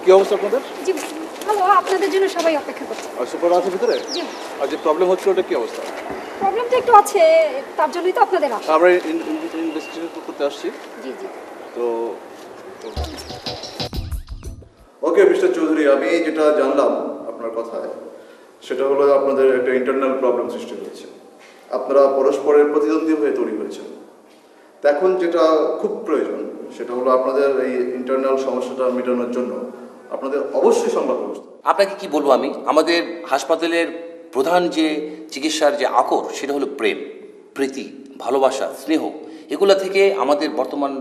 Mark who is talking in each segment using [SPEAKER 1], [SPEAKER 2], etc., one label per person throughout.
[SPEAKER 1] কি অবস্থা আপনাদের?
[SPEAKER 2] জি ভালো, আপনাদের জন্য সবাই অপেক্ষা করছে।
[SPEAKER 1] আর সুপার আছে ভিতরে?
[SPEAKER 2] জি।
[SPEAKER 1] আর যে প্রবলেম হচ্ছে ওটা কি অবস্থা?
[SPEAKER 2] প্রবলেম তো একটু আছে, তার জন্যই তো আপনাদের আসা।
[SPEAKER 1] আমরা ইনভেস্টিগেট করতে আসছি।
[SPEAKER 2] জি জি।
[SPEAKER 1] তো ওকে মিস্টার চৌধুরী, আমি যেটা জানলাম আপনার কথায় সেটা হলো আপনাদের একটা ইন্টারনাল প্রবলেম সৃষ্টি হয়েছে। আপনারা পরস্পরের প্রতিদ্বন্দ্বী হয়ে তৈরি হয়েছেন। তো এখন যেটা খুব প্রয়োজন সেটা হলো আপনাদের এই ইন্টারনাল সমস্যাটা মেটানোর জন্য আপনাদের অবশ্যই সংবাদ ব্যবস্থা।
[SPEAKER 3] আপনাকে কি বলবো আমি, আমাদের হাসপাতালের প্রধান যে চিকিৎসার যে আকর সেটা হলো প্রেম, প্রীতি, ভালোবাসা, স্নেহ। এগুলো থেকে আমাদের বর্তমান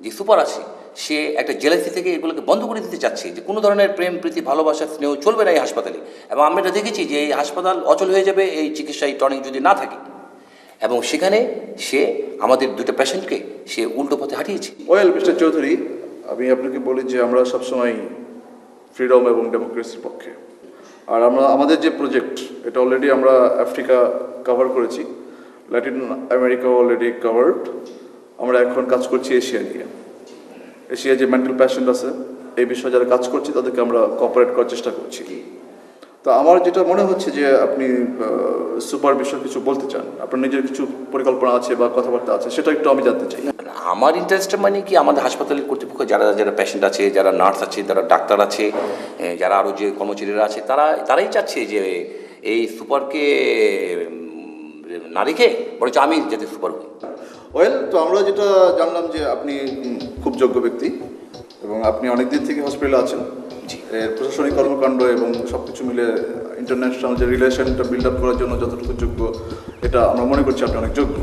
[SPEAKER 3] যে সুপার আছে সে একটা জেলাসি থেকে এগুলোকে বন্ধ করে দিতে চাচ্ছে, যে কোনো ধরনের প্রেম, প্রীতি, ভালোবাসা, স্নেহ চলবে না এই হাসপাতালে। এবং আমরা এটা দেখেছি যে এই হাসপাতাল অচল হয়ে যাবে এই চিকিৎসায় টনিক যদি না থাকে। এবং সেখানে সে আমাদের দুটো পেশেন্টকে সে উল্টো পথে হাঁটিয়েছে।
[SPEAKER 1] ওয়েল মিস্টার চৌধুরী, আমি আপনাকে বলি যে আমরা সবসময় ফ্রিডম এবং ডেমোক্রেসির পক্ষে। আর আমরা আমাদের যে প্রজেক্ট এটা অলরেডি আমরা আফ্রিকা কভার করেছি, ল্যাটিন আমেরিকা অলরেডি কভার্ড। আমরা এখন কাজ করছি এশিয়া নিয়ে। এশিয়া যে মেন্টাল পেশেন্ট আছে এই বিষয়ে যারা কাজ করছি তাদেরকে আমরা কোঅপারেট করার চেষ্টা করছি। তো আমার যেটা মনে হচ্ছে যে আপনি সুপার বিষয়ে কিছু বলতে চান, আপনার নিজের কিছু পরিকল্পনা আছে বা কথাবার্তা আছে, সেটা একটু আমি জানতে চাই।
[SPEAKER 3] আমার ইন্টারেস্ট মানে কি, আমাদের হাসপাতালের কর্তৃপক্ষ যারা যারা পেশেন্ট আছে, যারা নার্স আছে, যারা ডাক্তার আছে, যারা আরও যে কর্মচারীরা আছে, তারাই চাচ্ছে যে এই সুপারকে না রেখে বরঞ্চ আমি যাতে সুপার হই।
[SPEAKER 1] ওয়েল, তো আমরা যেটা জানলাম যে আপনি খুব যোগ্য ব্যক্তি এবং আপনি অনেক দিন থেকে হসপিটালে আছেন।
[SPEAKER 3] জি।
[SPEAKER 1] এর প্রশাসনিক কর্মকাণ্ড এবং সব কিছু মিলে ইন্টারন্যাশনাল যে রিলেশনটা বিল্ড আপ করার জন্য যতটুকু যোগ্য এটা আমরা মনে করছি আপনি অনেক যোগ্য।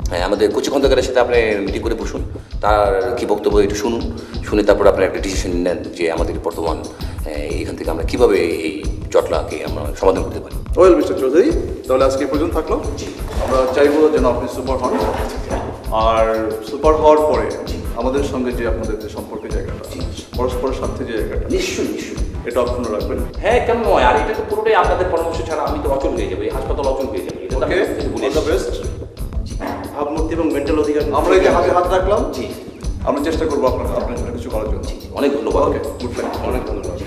[SPEAKER 3] হ্যাঁ, আমাদের কোচি খন্দকারের সাথে আপনি মিটিং করে বসুন, তার কী বক্তব্য একটু শুনুন, শুনে তারপর আপনার একটা ডিসিশন নেন যে আমাদের বর্তমান এখান থেকে আমরা কীভাবে এই জটলাকে আমরা সমাধান করতে পারি।
[SPEAKER 1] ওয়েল মিস্টার চৌধুরী, তাহলে আজকে এই পর্যন্ত থাকলো। আমরা চাইবো যেন আপনি সুপার হন, আর সুপার হওয়ার পরে আমাদের সঙ্গে যে আপনাদের যে সম্পর্কের জায়গাটা, পরস্পরের স্বার্থে যে জায়গাটা,
[SPEAKER 3] নিশ্চয়ই নিশ্চয়ই
[SPEAKER 1] এটা অক্ষুণ্ণ রাখবেন।
[SPEAKER 3] হ্যাঁ, কেন নয়। আর এটা তো পুরোটাই আপনাদের পরামর্শ ছাড়া আমি তো অচল হয়ে যাবো, এই হাসপাতাল অচল হয়ে যাবে। এটা তো আমি
[SPEAKER 1] ওকে,
[SPEAKER 3] বলে
[SPEAKER 1] অল দ্য বেস্ট।
[SPEAKER 4] ভাবমূর্তি এবং মেন্টাল অধিকার
[SPEAKER 1] আমরা এই যে হাতে হাত রাখলাম,
[SPEAKER 3] জি,
[SPEAKER 1] আমরা চেষ্টা করবো আপনার জন্য কিছু করার জন্য।
[SPEAKER 3] অনেক ধন্যবাদ।
[SPEAKER 1] ওকে, গুড বাই।
[SPEAKER 4] অনেক ধন্যবাদ।